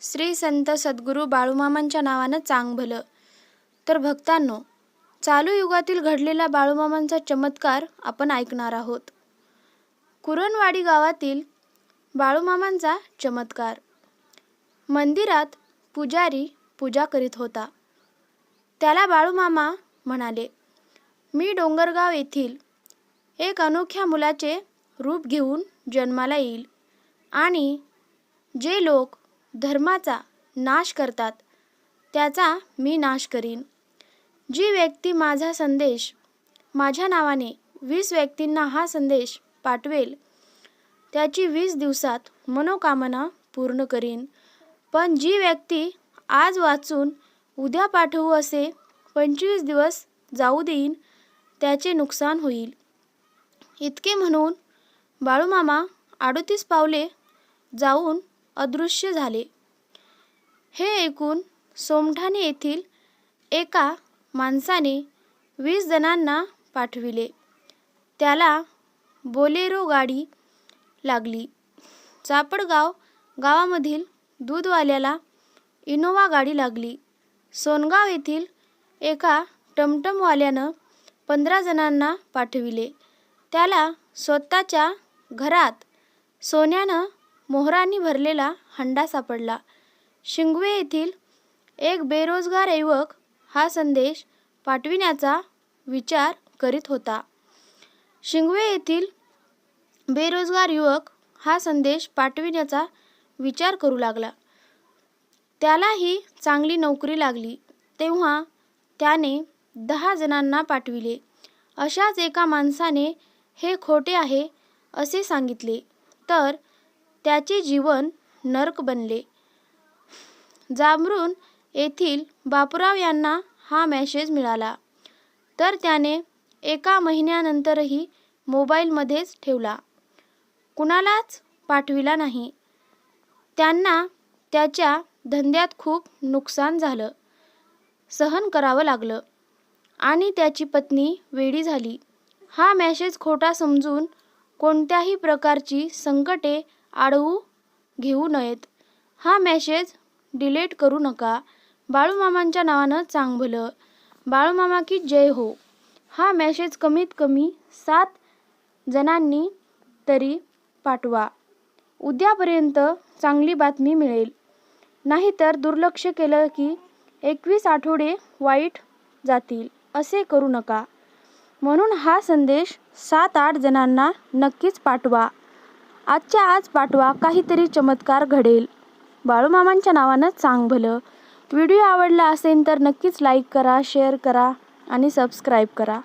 श्री संत सद्गुरू बाळूमामांच्या नावानं चांग भलं. तर भक्तांनो, चालू युगातील घडलेला बाळूमामांचा चमत्कार आपण ऐकणार आहोत. कुरणवाडी गावातील बाळूमामांचा चमत्कार. मंदिरात पुजारी पूजा करीत होता. त्याला बाळूमामा म्हणाले, मी डोंगरगाव येथील एक अनोख्या मुलाचे रूप घेऊन जन्माला येईल आणि जे लोक धर्माचा नाश करतात त्याचा मी नाश करीन. जी व्यक्ती माझा संदेश माझ्या नावाने 20 व्यक्तींना हा संदेश पाठवेल त्याची 20 दिवसात मनोकामना पूर्ण करीन. पण जी व्यक्ती आज वाचून उद्या पाठवू असे 25 दिवस जाऊ देईन त्याचे नुकसान होईल. इतके म्हणून बाळूमामा 38 पावले जाऊन अदृश्य झाले. हे ऐकून सोमठाणे येथील एका माणसाने 20 जणांना पाठविले. त्याला बोलेरो गाडी लागली. चापडगाव गावामधील दूधवाल्याला इनोवा गाडी लागली. सोनगाव येथील एका टमटमवाल्यानं 15 जणांना पाठविले. त्याला स्वतःच्या घरात सोन्यानं मोहरांनी भरलेला हंडा सापडला. शिंगवे येथील एक बेरोजगार युवक हा संदेश पाठविण्याचा विचार करीत होता. शिंगवे येथील बेरोजगार युवक हा संदेश पाठविण्याचा विचार करू लागला. त्यालाही चांगली नोकरी लागली. तेव्हा त्याने 10 जणांना पाठविले. अशाच एका माणसाने हे खोटे आहे असे सांगितले तर त्याचे जीवन नरक बनले. जांभरुण येथील बापूराव यांना हा मेसेज मिळाला तर त्याने एका महिन्यानंतरही मोबाईलमध्येच ठेवला. कुणालाच पाठविला नाही. त्यांना त्याच्या धंद्यात खूप नुकसान झालं, सहन करावं लागलं आणि त्याची पत्नी वेडी झाली. हा मेसेज खोटा समजून कोणत्याही प्रकारची संकटे आढळू घेऊ नयेत. हा मेसेज डिलीट करू नका. बाळूमामांच्या नावानं चांग भलं. बाळूमामा की जय हो. हा मेसेज कमीत कमी 7 जणांनी तरी पाठवा. उद्यापर्यंत चांगली बातमी मिळेल. नाहीतर दुर्लक्ष केलं की 21 आठवडे वाईट जातील. असे करू नका. म्हणून हा संदेश 7-8 जणांना नक्कीच पाठवा. आजच्या आज पाठवा. काहीतरी चमत्कार घडेल. बाळूमामांच्या नावानं चांग भलं. व्हिडिओ आवडला असेल तर नक्कीच लाईक करा, शेअर करा आणि सबस्क्राईब करा.